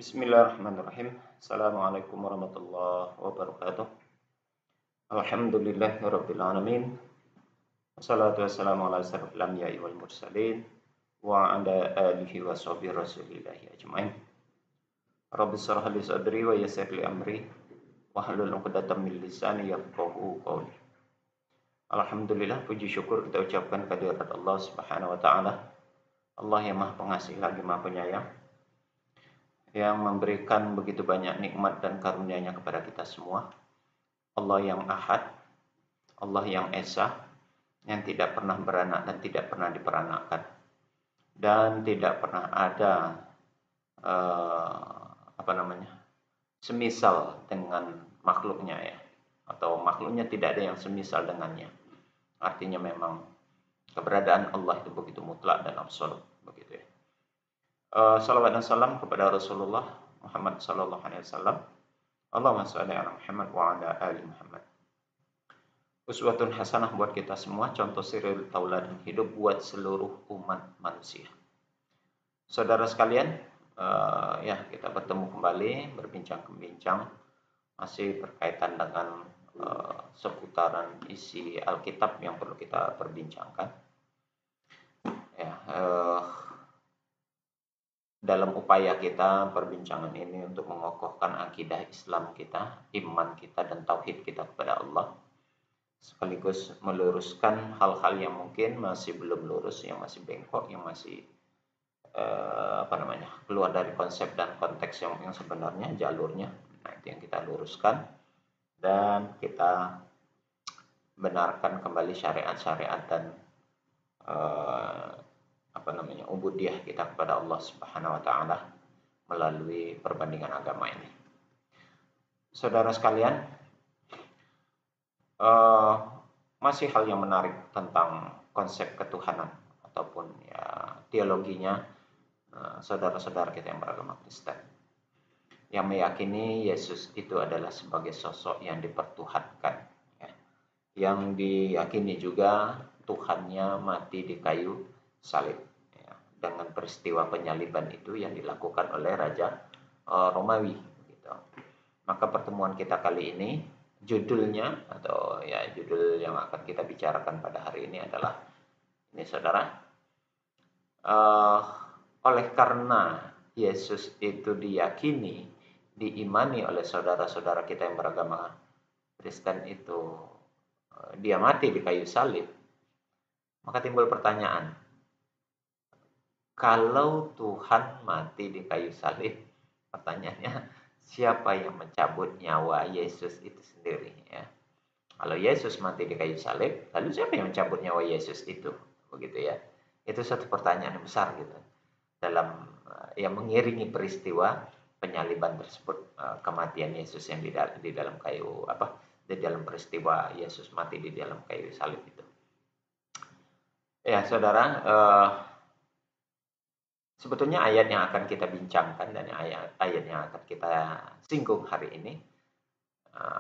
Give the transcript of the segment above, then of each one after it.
Bismillahirrahmanirrahim. Assalamualaikum warahmatullahi wabarakatuh. Alhamdulillahirabbil alamin. Wassalatu wassalamu ala asyrofil anbiya'i wal mursalin wa ala alihi wa sahbihi rasulillahi ajmain. Rabbi shrah li sadri wa yassir li amri wahlul 'uqdatam min lisani yafqahu qawli. Alhamdulillah, puji syukur kita ucapkan kehadirat Allah Subhanahu wa taala. Allah yang Maha Pengasih lagi Maha Penyayang, yang memberikan begitu banyak nikmat dan karunia-Nya kepada kita semua. Allah yang Ahad, Allah yang Esa, yang tidak pernah beranak dan tidak pernah diperanakkan, dan tidak pernah ada semisal dengan makhluknya, ya, atau makhluknya tidak ada yang semisal dengannya. Artinya memang keberadaan Allah itu begitu mutlak dan absolut, begitu ya. Salawat dan salam kepada Rasulullah Muhammad sallallahu alaihi wasallam. Allahumma shalli ala Muhammad wa ala ali Muhammad. Uswatun hasanah buat kita semua, contoh suri tauladan hidup buat seluruh umat manusia. Saudara sekalian, kita bertemu kembali berbincang-bincang masih berkaitan dengan seputaran isi Alkitab yang perlu kita perbincangkan. Dalam upaya kita perbincangan ini untuk mengokohkan akidah Islam kita, iman kita, dan tauhid kita kepada Allah, sekaligus meluruskan hal-hal yang mungkin masih belum lurus, yang masih bengkok, yang masih keluar dari konsep dan konteks yang sebenarnya, jalurnya. Nah, itu yang kita luruskan dan kita benarkan kembali syariat-syariat dan ubudiyah kita kepada Allah Subhanahu wa taala melalui perbandingan agama ini. Saudara sekalian, masih hal yang menarik tentang konsep ketuhanan ataupun teologinya saudara-saudara kita yang beragama Kristen, yang meyakini Yesus itu adalah sebagai sosok yang dipertuhankan, ya, yang diyakini juga Tuhannya mati di kayu salib, ya, dengan peristiwa penyaliban itu yang dilakukan oleh Raja Romawi, gitu. Maka pertemuan kita kali ini, judulnya atau judul yang akan kita bicarakan pada hari ini adalah ini, saudara, oleh karena Yesus itu diyakini, diimani oleh saudara-saudara kita yang beragama Kristen itu, dia mati di kayu salib, maka timbul pertanyaan, kalau Tuhan mati di kayu salib, pertanyaannya, siapa yang mencabut nyawa Yesus itu sendiri, ya? Kalau Yesus mati di kayu salib, lalu siapa yang mencabut nyawa Yesus itu? Begitu ya. Itu satu pertanyaan yang besar gitu, dalam yang mengiringi peristiwa penyaliban tersebut, kematian Yesus yang di dalam kayu di dalam peristiwa Yesus mati di dalam kayu salib itu. Ya, saudara, sebetulnya ayat yang akan kita bincangkan dan ayat yang akan kita singgung hari ini,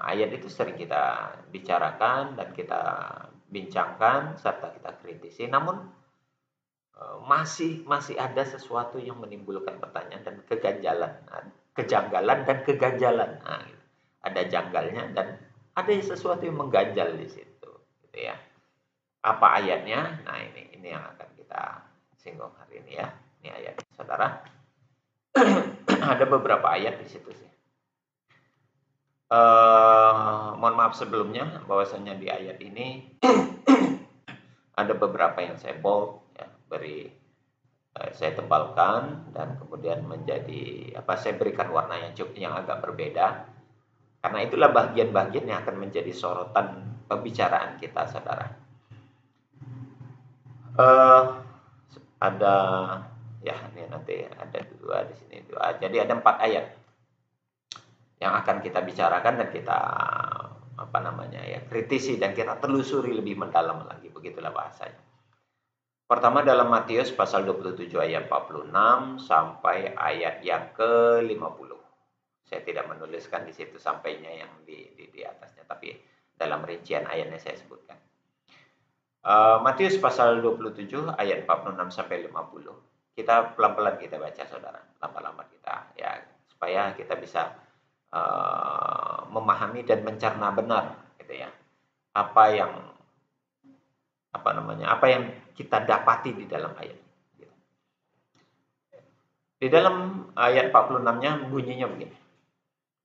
ayat itu sering kita bicarakan dan kita bincangkan serta kita kritisi, namun masih ada sesuatu yang menimbulkan pertanyaan dan kejanggalan dan keganjalan. Nah, gitu. Ada janggalnya dan ada sesuatu yang mengganjal di situ, gitu ya. Apa ayatnya? Nah, ini yang akan kita singgung hari ini, ya. Ini ayat, saudara. Ada beberapa ayat di situ sih. Mohon maaf sebelumnya, bahwasanya di ayat ini ada beberapa yang saya bold, ya, saya tebalkan dan kemudian menjadi saya berikan warna yang agak berbeda, karena itulah bagian-bagian yang akan menjadi sorotan pembicaraan kita, saudara. Ada, ya, ini nanti ada dua di sini, dua. Jadi ada 4 ayat yang akan kita bicarakan dan kita kritisi dan kita telusuri lebih mendalam lagi, begitulah bahasanya. Pertama dalam Matius pasal 27 ayat 46 sampai ayat yang ke-50. Saya tidak menuliskan di situ sampainya yang di atasnya, tapi dalam rincian ayatnya saya sebutkan. Matius pasal 27 ayat 46 sampai 50. Kita pelan-pelan kita baca, saudara. Lambat-lambat kita, ya, supaya kita bisa memahami dan mencerna benar gitu ya. Apa yang kita dapati di dalam ayat. Di dalam ayat 46-nya bunyinya begini.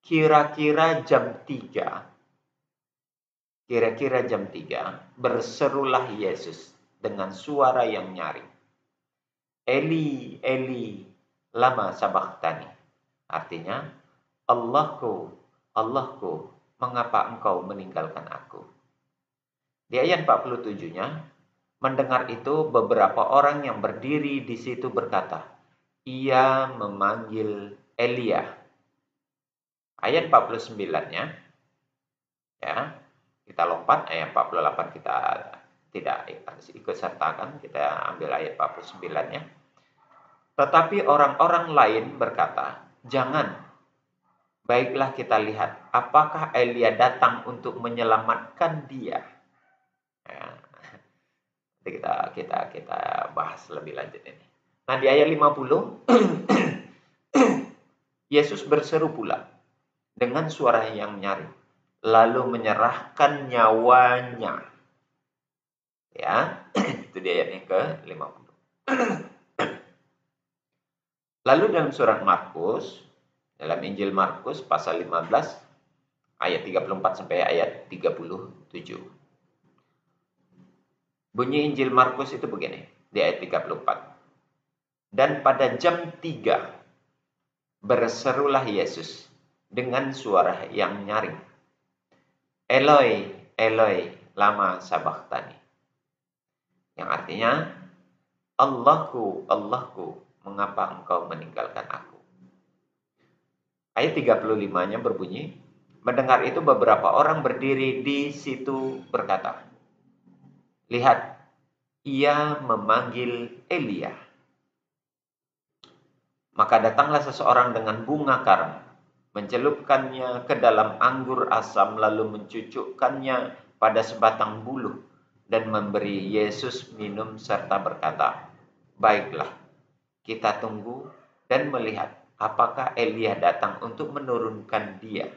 Kira-kira jam 3 berserulah Yesus dengan suara yang nyaring. Eli, Eli, lama sabachthani. Artinya, Allahku, Allahku, mengapa engkau meninggalkan aku? Di ayat 47-nya, mendengar itu beberapa orang yang berdiri di situ berkata, ia memanggil Elia. Ayat 49-nya, ya, kita lompat, ayat 48 kita tidak ikut sertakan, kita ambil ayat 49-nya. Tetapi orang-orang lain berkata, jangan, baiklah kita lihat, apakah Elia datang untuk menyelamatkan dia? Ya, kita bahas lebih lanjut ini. Nah, di ayat 50, Yesus berseru pula dengan suara yang nyaring, lalu menyerahkan nyawanya. Ya, itu di ayat yang ke-50. Lalu dalam surat Markus, dalam Injil Markus pasal 15 ayat 34 sampai ayat 37. Bunyi Injil Markus itu begini, di ayat 34. Dan pada jam 3 berserulah Yesus dengan suara yang nyaring. Eloi, Eloi, lama sabachthani. Yang artinya, Allahku, Allahku, mengapa engkau meninggalkan aku? Ayat 35-nya berbunyi, mendengar itu beberapa orang berdiri di situ berkata, lihat, ia memanggil Elia. Maka datanglah seseorang dengan bunga karam, mencelupkannya ke dalam anggur asam, lalu mencucukkannya pada sebatang buluh, dan memberi Yesus minum serta berkata, baiklah, kita tunggu dan melihat apakah Elia datang untuk menurunkan dia.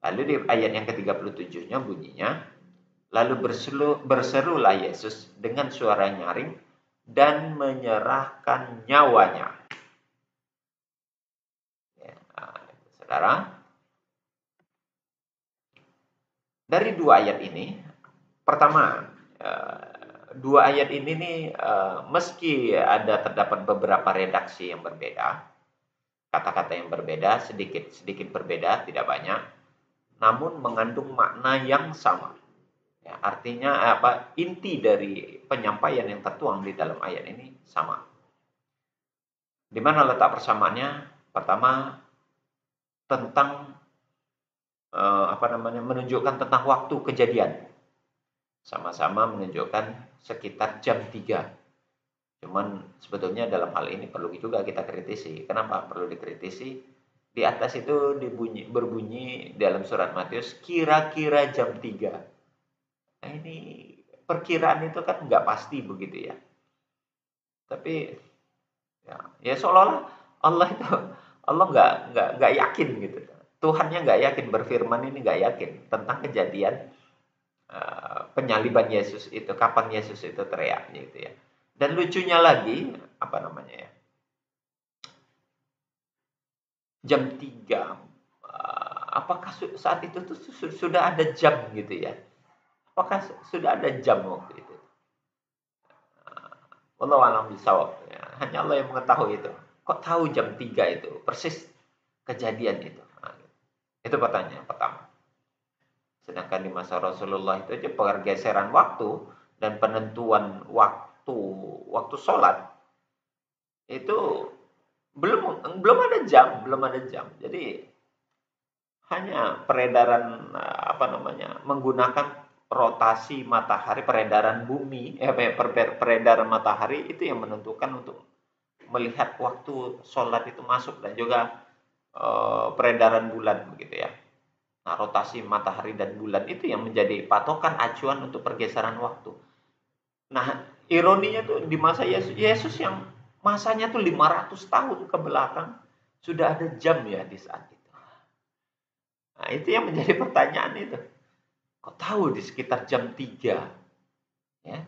Lalu di ayat yang ke-37-nya bunyinya, lalu berserulah Yesus dengan suara nyaring dan menyerahkan nyawanya. Ya, saudara, dari dua ayat ini, pertama, dua ayat ini nih, meski terdapat beberapa redaksi yang berbeda, kata-kata yang berbeda, sedikit berbeda, tidak banyak, namun mengandung makna yang sama. Ya, artinya inti dari penyampaian yang tertuang di dalam ayat ini sama. Di mana letak persamaannya? Pertama, tentang menunjukkan tentang waktu kejadian. Sama-sama menunjukkan sekitar jam 3. Cuman sebetulnya dalam hal ini perlu juga kita kritisi. Kenapa perlu dikritisi? Di atas itu berbunyi dalam surat Matius kira-kira jam 3. Nah, ini perkiraan itu kan nggak pasti begitu ya. Tapi ya seolah-olah Allah nggak yakin gitu. Tuhannya nggak yakin, berfirman ini nggak yakin tentang kejadian penyaliban Yesus itu, kapan Yesus itu teriak gitu ya. Dan lucunya lagi, jam 3, apakah saat itu tuh sudah ada jam gitu ya? Apakah sudah ada jam waktu itu? Wallahu a'lam bishawab. Ya, hanya Allah yang mengetahui itu. Kok tahu jam 3 itu? Persis kejadian itu. Nah, itu pertanyaan pertama. Sedangkan di masa Rasulullah itu aja pergeseran waktu dan penentuan waktu sholat itu belum ada jam. Jadi hanya peredaran menggunakan rotasi matahari, peredaran bumi, peredaran matahari itu yang menentukan untuk melihat waktu sholat itu masuk, dan juga peredaran bulan begitu ya. Nah, rotasi matahari dan bulan itu yang menjadi patokan acuan untuk pergeseran waktu. Nah, ironinya tuh di masa Yesus yang masanya tuh 500 tahun ke belakang, Sudah ada jam ya di saat itu. Nah, itu yang menjadi pertanyaan itu. Kok tahu di sekitar jam 3? Ya.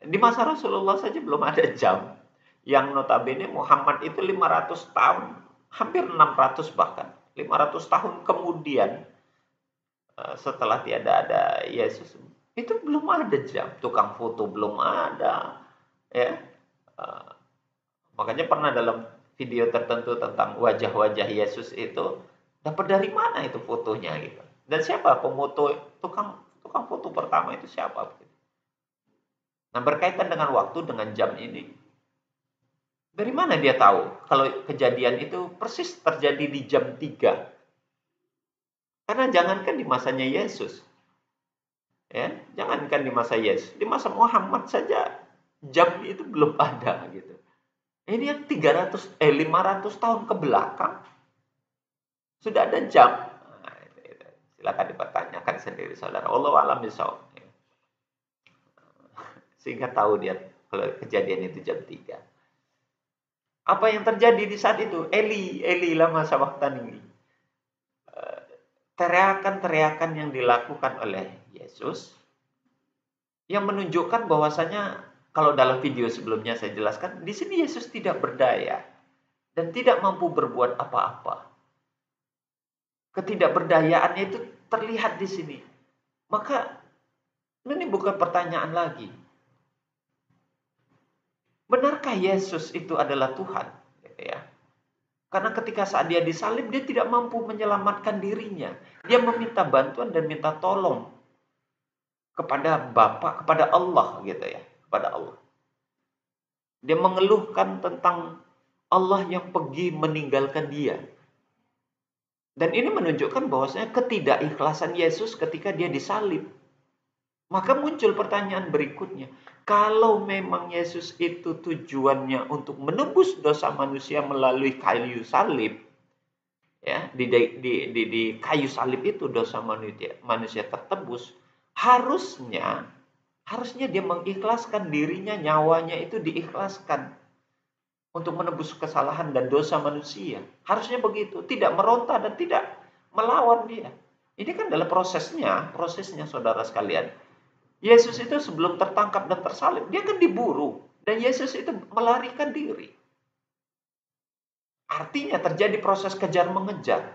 Di masa Rasulullah saja belum ada jam. Yang notabene Muhammad itu 500 tahun, hampir 600 bahkan. 500 tahun kemudian setelah tiada ada Yesus, itu belum ada jam, tukang foto belum ada, ya. Eh, Makanya pernah dalam video tertentu tentang wajah-wajah Yesus itu, dapat dari mana itu fotonya gitu. Dan siapa pemoto, tukang tukang foto pertama itu siapa? Nah, berkaitan dengan waktu, dengan jam ini, dari mana dia tahu kalau kejadian itu persis terjadi di jam 3? Karena jangankan di masanya Yesus, ya, jangankan di masa Yesus, di masa Muhammad saja jam itu belum ada gitu. Ini yang 500 tahun ke belakang sudah ada jam. Nah, itu. Silakan dipertanyakan sendiri saudara. Wallahu a'lam bishawab. Sehingga tahu dia kalau kejadian itu jam 3. Apa yang terjadi di saat itu? Eli lama sabachthani. Teriakan-teriakan yang dilakukan oleh Yesus yang menunjukkan bahwasanya kalau dalam video sebelumnya saya jelaskan, di sini Yesus tidak berdaya dan tidak mampu berbuat apa-apa. Ketidakberdayaannya itu terlihat di sini. Maka ini bukan pertanyaan lagi. Benarkah Yesus itu adalah Tuhan? Gitu ya. Karena ketika saat dia disalib, dia tidak mampu menyelamatkan dirinya. Dia meminta bantuan dan minta tolong kepada Bapa, kepada Allah gitu ya, kepada Allah. Dia mengeluhkan tentang Allah yang pergi meninggalkan dia. Dan ini menunjukkan bahwasanya ketidakikhlasan Yesus ketika dia disalib. Maka muncul pertanyaan berikutnya. Kalau memang Yesus itu tujuannya untuk menebus dosa manusia melalui kayu salib, ya, di kayu salib itu dosa manusia tertebus, harusnya dia mengikhlaskan dirinya, nyawanya itu diikhlaskan untuk menebus kesalahan dan dosa manusia. Harusnya begitu, tidak meronta dan tidak melawan dia. Ini kan adalah prosesnya saudara sekalian. Yesus itu sebelum tertangkap dan tersalib, dia kan diburu. Dan Yesus itu melarikan diri. Artinya terjadi proses kejar-mengejar.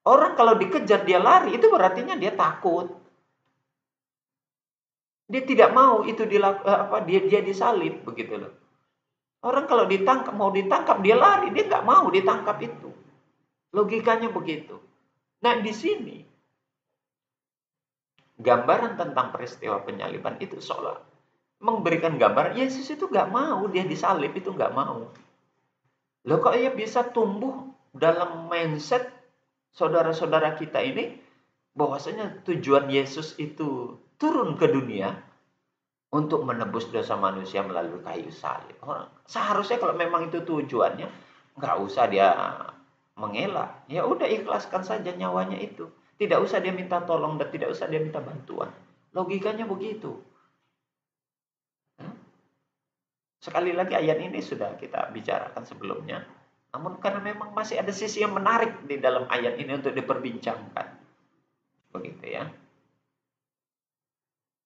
Orang kalau dikejar dia lari, itu berartinya dia takut. Dia tidak mau itu dia disalib begitu loh. Orang kalau mau ditangkap dia lari, dia nggak mau ditangkap itu. Logikanya begitu. Nah di sini gambaran tentang peristiwa penyaliban itu seolah memberikan gambar Yesus itu nggak mau dia disalib, itu nggak mau. Loh kok ia bisa tumbuh dalam mindset saudara-saudara kita ini bahwasanya tujuan Yesus itu turun ke dunia untuk menebus dosa manusia melalui kayu salib. Seharusnya kalau memang itu tujuannya, nggak usah dia mengelak. Ya udah ikhlaskan saja nyawanya itu. Tidak usah dia minta tolong dan tidak usah dia minta bantuan. Logikanya begitu. Sekali lagi ayat ini sudah kita bicarakan sebelumnya. Namun karena memang masih ada sisi yang menarik di dalam ayat ini untuk diperbincangkan. Begitu ya.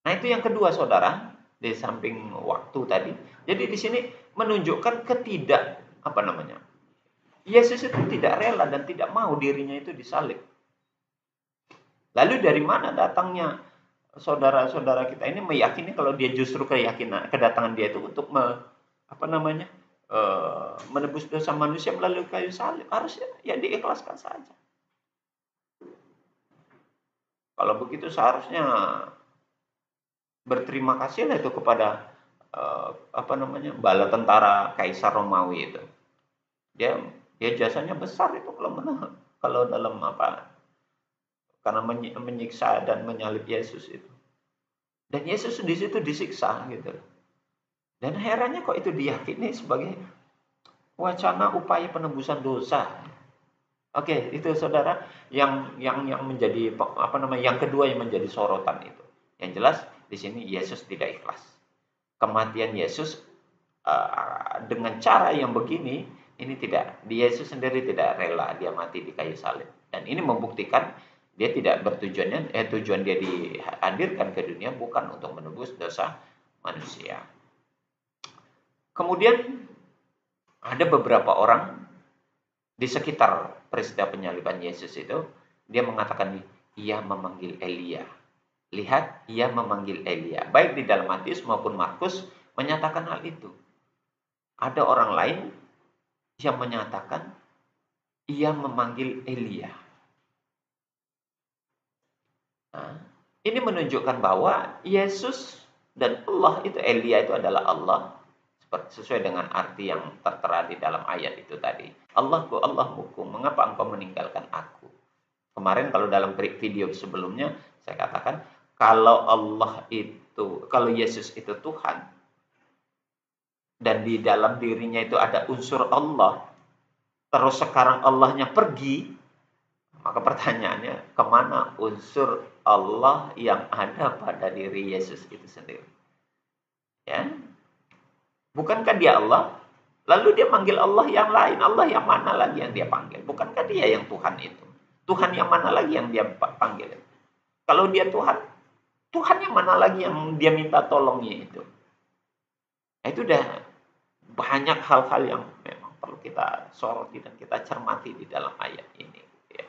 Nah itu yang kedua saudara, di samping waktu tadi. Jadi di sini menunjukkan Yesus itu tidak rela dan tidak mau dirinya itu disalib. Lalu dari mana datangnya saudara-saudara kita ini meyakini kalau dia justru kedatangan dia itu untuk menebus dosa manusia melalui kayu salib? Harusnya ya diikhlaskan saja. Kalau begitu seharusnya berterima kasihlah itu kepada bala tentara Kaisar Romawi itu. Dia jasanya besar itu kalau dalam karena menyiksa dan menyalib Yesus itu. Dan Yesus di situ disiksa gitu. Dan herannya kok itu diyakini sebagai wacana upaya penebusan dosa. Oke, itu saudara yang menjadi yang kedua yang menjadi sorotan itu. Yang jelas di sini Yesus tidak ikhlas. Kematian Yesus dengan cara yang begini, ini tidak, Yesus sendiri tidak rela dia mati di kayu salib. Dan ini membuktikan dia tidak tujuan dia dihadirkan ke dunia bukan untuk menebus dosa manusia. Kemudian ada beberapa orang di sekitar peristiwa penyaliban Yesus itu, dia mengatakan ia memanggil Elia. Lihat, ia memanggil Elia. Baik di dalam Matius maupun Markus menyatakan hal itu. Ada orang lain yang menyatakan ia memanggil Elia. Nah, ini menunjukkan bahwa Yesus dan Allah itu, Elia itu adalah Allah, sesuai dengan arti yang tertera di dalam ayat itu tadi. Allahku, Allahku, mengapa engkau meninggalkan aku? Kemarin kalau dalam video sebelumnya saya katakan, kalau Yesus itu Tuhan, dan di dalam dirinya itu ada unsur Allah, terus sekarang Allahnya pergi, maka pertanyaannya, kemana unsur Allah yang ada pada diri Yesus itu sendiri? Ya, bukankah dia Allah? Lalu dia manggil Allah yang lain. Allah yang mana lagi yang dia panggil? Bukankah dia yang Tuhan itu? Tuhan yang mana lagi yang dia panggil? Kalau dia Tuhan, Tuhan yang mana lagi yang dia minta tolongnya itu? Nah, itu udah banyak hal-hal yang memang perlu kita soroti dan kita cermati di dalam ayat ini. Ya.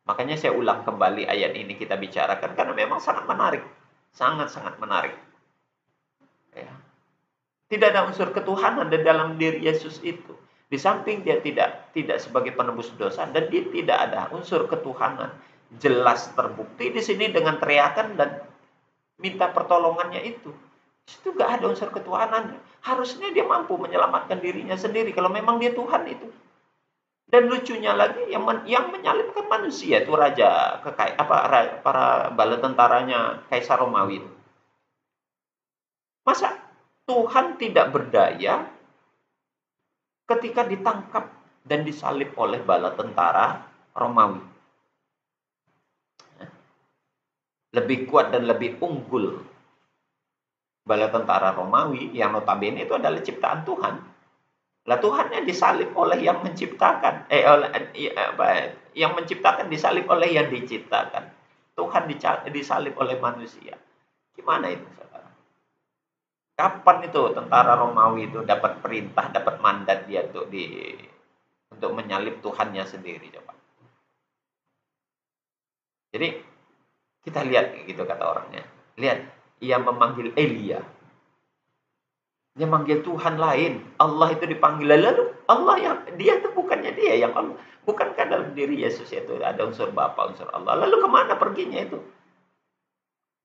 Makanya saya ulang kembali ayat ini kita bicarakan karena memang sangat menarik. Sangat-sangat menarik. Ya. Tidak ada unsur ketuhanan di dalam diri Yesus itu. Di samping dia tidak sebagai penebus dosa dan dia tidak ada unsur ketuhanan. Jelas terbukti di sini dengan teriakan dan minta pertolongannya itu. Itu gak ada unsur ketuhanan. Harusnya dia mampu menyelamatkan dirinya sendiri kalau memang dia Tuhan itu. Dan lucunya lagi yang menyalibkan manusia itu para bala tentaranya Kaisar Romawi itu. Masa Tuhan tidak berdaya ketika ditangkap dan disalib oleh bala tentara Romawi? Lebih kuat dan lebih unggul bala tentara Romawi yang notabene itu adalah ciptaan Tuhan. Lah Tuhannya disalib oleh yang menciptakan, yang menciptakan disalib oleh yang diciptakan. Tuhan disalib oleh manusia. Gimana itu, saudara? Kapan itu tentara Romawi itu dapat perintah, dapat mandat dia untuk menyalib Tuhannya sendiri, coba. Jadi kita lihat gitu kata orangnya. Lihat, ia memanggil Elia. Dia manggil Tuhan lain. Allah itu dipanggil. Lalu Allah yang dia itu bukannya dia yang Allah. Bukankah dalam diri Yesus itu ada unsur Bapa, unsur Allah. Lalu kemana perginya itu?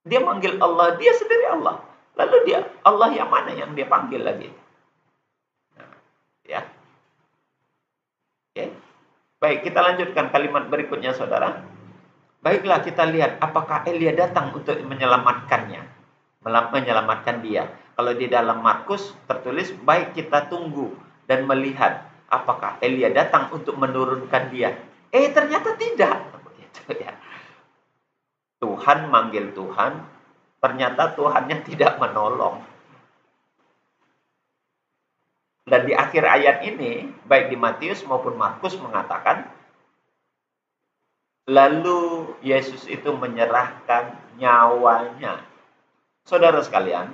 Dia manggil Allah, dia sendiri Allah. Lalu dia Allah yang mana yang dia panggil lagi? Nah, ya. Oke. Baik, kita lanjutkan kalimat berikutnya, saudara. Baiklah, kita lihat apakah Elia datang untuk menyelamatkannya, menyelamatkan dia. Kalau di dalam Markus tertulis, baik kita tunggu dan melihat apakah Elia datang untuk menurunkan dia. Ternyata tidak. Begitu ya. Tuhan manggil Tuhan, ternyata Tuhannya tidak menolong. Dan di akhir ayat ini, baik di Matius maupun Markus mengatakan, lalu Yesus itu menyerahkan nyawanya. Saudara sekalian,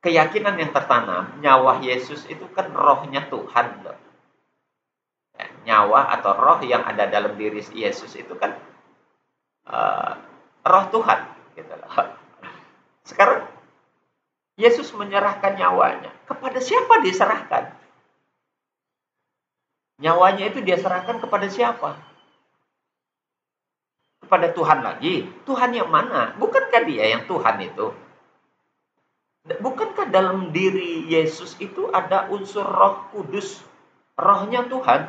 keyakinan yang tertanam, nyawa Yesus itu kan rohnya Tuhan. Ya, nyawa atau roh yang ada dalam diri Yesus itu kan roh Tuhan. Gitu loh. Sekarang, Yesus menyerahkan nyawanya. Kepada siapa diserahkan? Nyawanya itu dia serahkan kepada siapa? Kepada Tuhan lagi. Tuhan yang mana? Bukankah dia yang Tuhan itu? Bukankah dalam diri Yesus itu ada unsur Roh Kudus? Rohnya Tuhan.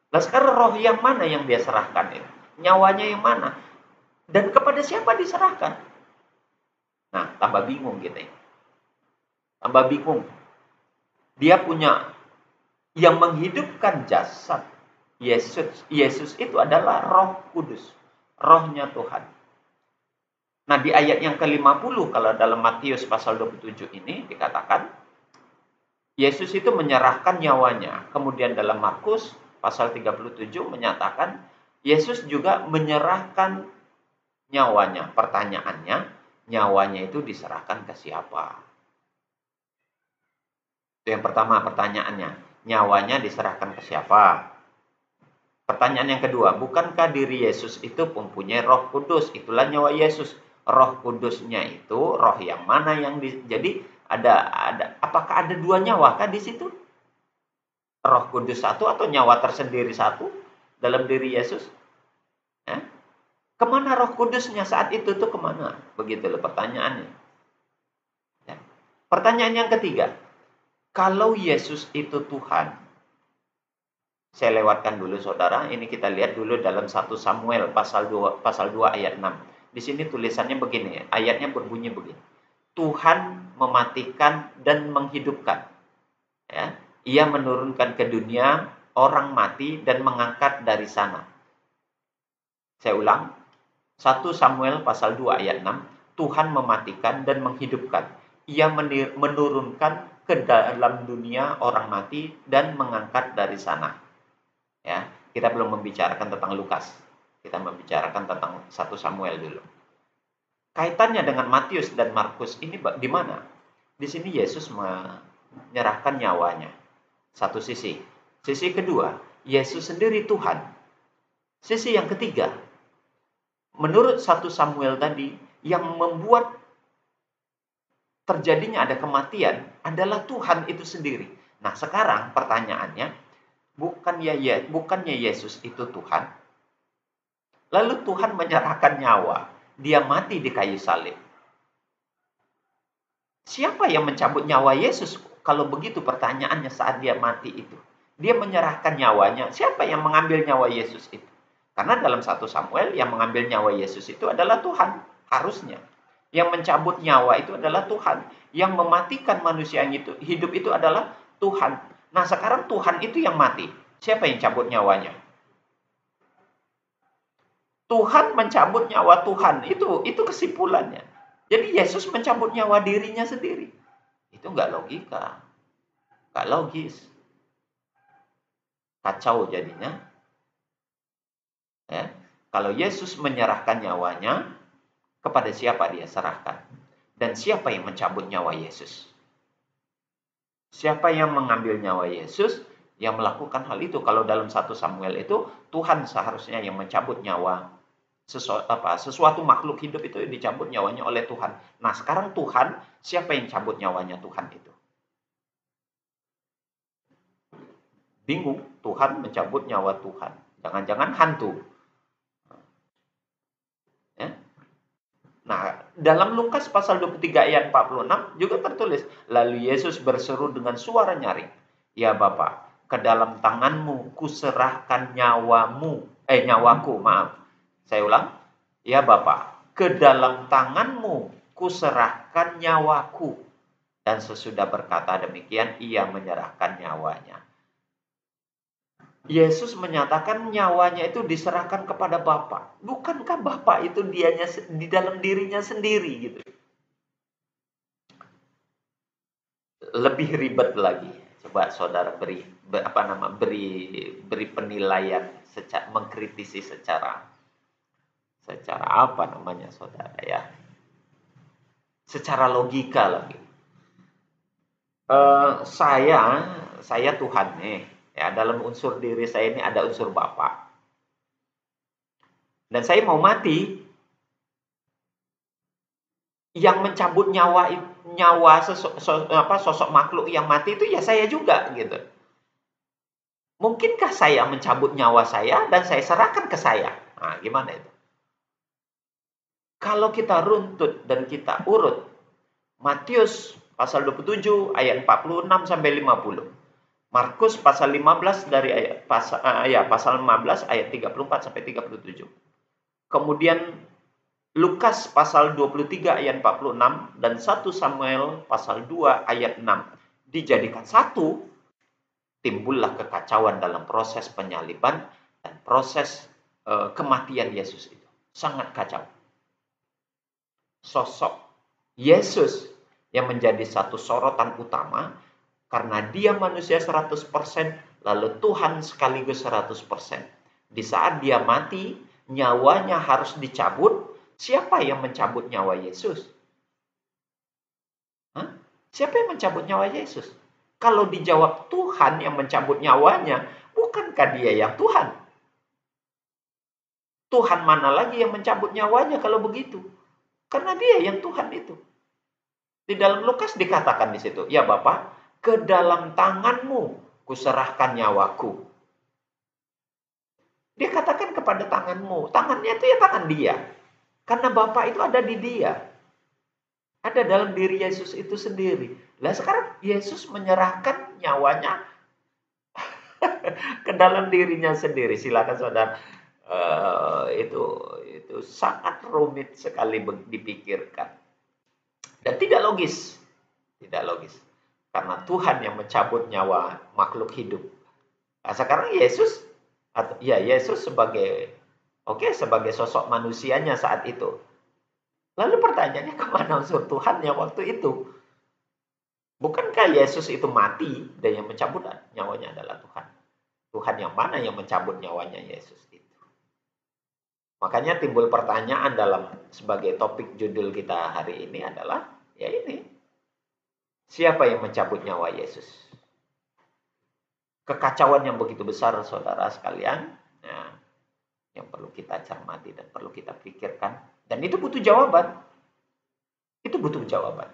Nah sekarang roh yang mana yang dia serahkan itu? Nyawanya yang mana? Dan kepada siapa diserahkan? Nah, tambah bingung gitu ya. Tambah bingung. Dia punya yang menghidupkan jasad Yesus itu adalah Roh Kudus. Rohnya Tuhan. Nah, di ayat yang ke-50 kalau dalam Matius pasal 27 ini dikatakan, Yesus itu menyerahkan nyawanya. Kemudian dalam Markus pasal 37 menyatakan Yesus juga menyerahkan nyawanya. Pertanyaannya, nyawanya itu diserahkan ke siapa? Itu yang pertama pertanyaannya. Nyawanya diserahkan ke siapa? Pertanyaan yang kedua, bukankah diri Yesus itu mempunyai Roh Kudus? Itulah nyawa Yesus. Roh Kudusnya itu roh yang mana yang jadi apakah ada dua nyawa kah di situ? Roh Kudus satu atau nyawa tersendiri satu dalam diri Yesus? Ya? Kemana Roh Kudusnya saat itu tuh kemana? Begitu loh pertanyaannya. Ya. Pertanyaan yang ketiga, kalau Yesus itu Tuhan, saya lewatkan dulu saudara, ini kita lihat dulu dalam 1 Samuel pasal 2 ayat 6. Di sini tulisannya begini, ayatnya berbunyi begini. Tuhan mematikan dan menghidupkan. Ya. Ia menurunkan ke dunia orang mati dan mengangkat dari sana. Saya ulang, 1 Samuel pasal 2 ayat 6, Tuhan mematikan dan menghidupkan. Ia menurunkan ke dalam dunia orang mati dan mengangkat dari sana. Ya, kita belum membicarakan tentang Lukas. Kita membicarakan tentang 1 Samuel dulu. Kaitannya dengan Matius dan Markus ini di mana? Di sini Yesus menyerahkan nyawanya. Satu sisi. Sisi kedua, Yesus sendiri Tuhan. Sisi yang ketiga, menurut 1 Samuel tadi, yang membuat terjadinya ada kematian adalah Tuhan itu sendiri. Nah, sekarang pertanyaannya, bukannya Yesus itu Tuhan? Lalu Tuhan menyerahkan nyawa. Dia mati di kayu salib. Siapa yang mencabut nyawa Yesus? Kalau begitu pertanyaannya saat dia mati itu. Dia menyerahkan nyawanya. Siapa yang mengambil nyawa Yesus itu? Karena dalam 1 Samuel yang mengambil nyawa Yesus itu adalah Tuhan. Harusnya. Yang mencabut nyawa itu adalah Tuhan. Yang mematikan manusia yang hidup itu adalah Tuhan. Nah, sekarang Tuhan itu yang mati. Siapa yang cabut nyawanya? Tuhan mencabut nyawa Tuhan. Itu kesimpulannya. Jadi Yesus mencabut nyawa dirinya sendiri. Itu nggak logika. Nggak logis. Kacau jadinya. Ya. Kalau Yesus menyerahkan nyawanya, kepada siapa dia serahkan? Dan siapa yang mencabut nyawa Yesus? Siapa yang mengambil nyawa Yesus? Yang melakukan hal itu. Kalau dalam 1 Samuel itu, Tuhan seharusnya yang mencabut nyawa sesuatu makhluk hidup itu dicabut nyawanya oleh Tuhan. Nah, sekarang Tuhan, siapa yang cabut nyawanya Tuhan itu? Bingung, Tuhan mencabut nyawa Tuhan. Jangan-jangan hantu. Ya. Nah, dalam Lukas pasal 23 ayat 46 juga tertulis, lalu Yesus berseru dengan suara nyaring, ya Bapa, ke dalam tanganmu kuserahkan nyawaku, maaf. Saya ulang, ya Bapa, ke dalam tanganmu kuserahkan nyawaku. Dan sesudah berkata demikian, ia menyerahkan nyawanya. Yesus menyatakan nyawanya itu diserahkan kepada Bapa. Bukankah Bapa itu dianya di dalam dirinya sendiri gitu? Lebih ribet lagi. Coba saudara beri penilaian mengkritisi secara apa namanya saudara ya? Secara logika lagi. Saya Tuhan nih. Ya, dalam unsur diri saya ini ada unsur Bapa. Dan saya mau mati. Yang mencabut nyawa sosok makhluk yang mati itu ya saya juga gitu. Mungkinkah saya mencabut nyawa saya dan saya serahkan ke saya? Nah, gimana itu? Kalau kita runtut dan kita urut Matius pasal 27 ayat 46 sampai 50. Markus pasal 15 dari pasal 15 ayat 34 sampai 37. Kemudian Lukas pasal 23 ayat 46 dan 1 Samuel pasal 2 ayat 6 dijadikan satu, timbullah kekacauan dalam proses penyaliban dan proses kematian Yesus itu. Sangat kacau. Sosok Yesus yang menjadi satu sorotan utama Karena dia manusia 100%, lalu Tuhan sekaligus 100%. Di saat dia mati, nyawanya harus dicabut. Siapa yang mencabut nyawa Yesus? Hah? Siapa yang mencabut nyawa Yesus? Kalau dijawab Tuhan yang mencabut nyawanya, bukankah dia yang Tuhan? Tuhan mana lagi yang mencabut nyawanya kalau begitu? Karena dia yang Tuhan itu. Di dalam Lukas dikatakan di situ, ya Bapak, ke dalam tanganmu kuserahkan nyawaku. Dia katakan kepada tanganmu. Tangannya itu ya tangan dia. Karena Bapa itu ada di dia. Ada dalam diri Yesus itu sendiri. Lah sekarang Yesus menyerahkan nyawanya ke dalam dirinya sendiri. Silakan saudara. Itu sangat rumit sekali dipikirkan. Dan tidak logis. Tidak logis. Karena Tuhan yang mencabut nyawa makhluk hidup. Nah, sekarang Yesus sebagai sebagai sosok manusianya saat itu. Lalu pertanyaannya, kemana unsur Tuhannya waktu itu? Bukankah Yesus itu mati dan yang mencabut nyawanya adalah Tuhan? Tuhan yang mana yang mencabut nyawanya Yesus itu? Makanya timbul pertanyaan dalam sebagai topik judul kita hari ini adalah, ya ini. Siapa yang mencabut nyawa Yesus? Kekacauan yang begitu besar, saudara sekalian, ya, yang perlu kita cermati dan perlu kita pikirkan. Dan itu butuh jawaban. Itu butuh jawaban.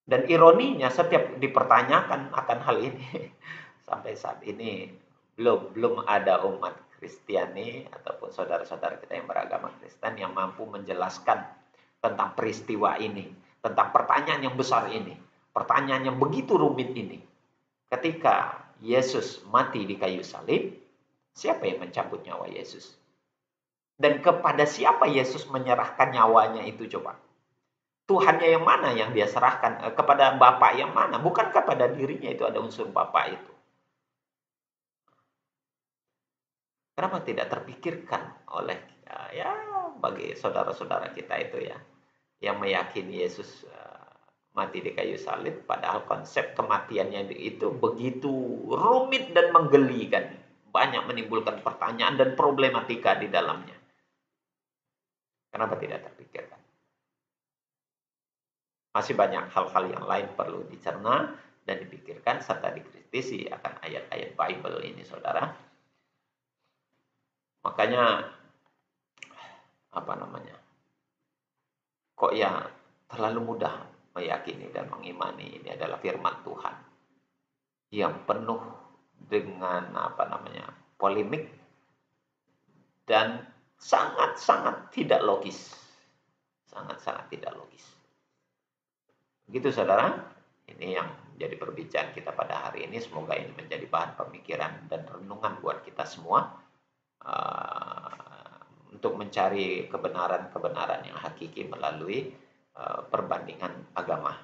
Dan ironinya setiap dipertanyakan akan hal ini, sampai saat ini belum ada umat Kristiani ataupun saudara-saudara kita yang beragama Kristen yang mampu menjelaskan tentang peristiwa ini, tentang pertanyaan yang besar ini, pertanyaan yang begitu rumit ini. Ketika Yesus mati di kayu salib, siapa yang mencabut nyawa Yesus? Dan kepada siapa Yesus menyerahkan nyawanya itu coba? Tuhannya yang mana yang dia serahkan? Kepada Bapa yang mana? Bukan kepada dirinya itu ada unsur Bapa itu. Kenapa tidak terpikirkan oleh bagi saudara-saudara kita itu ya, yang meyakini Yesus mati di kayu salib, padahal konsep kematiannya itu begitu rumit dan menggelikan, banyak menimbulkan pertanyaan dan problematika di dalamnya. Kenapa tidak terpikirkan? Masih banyak hal-hal yang lain perlu dicerna dan dipikirkan serta dikritisi akan ayat-ayat Bible ini, saudara. Makanya kok ya terlalu mudah meyakini dan mengimani ini adalah firman Tuhan yang penuh dengan polemik dan sangat-sangat tidak logis. Sangat-sangat tidak logis. Begitu saudara, ini yang jadi perbincangan kita pada hari ini. Semoga ini menjadi bahan pemikiran dan renungan buat kita semua untuk mencari kebenaran-kebenaran yang hakiki melalui perbandingan agama.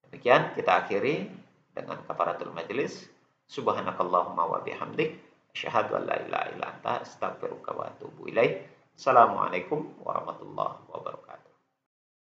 Demikian kita akhiri dengan kafaratul majelis. Subhanakallahumma wa bihamdik, asyhadu an la ilaha illa anta, astaghfiruka wa atubu ilaik. Assalamualaikum warahmatullahi wabarakatuh.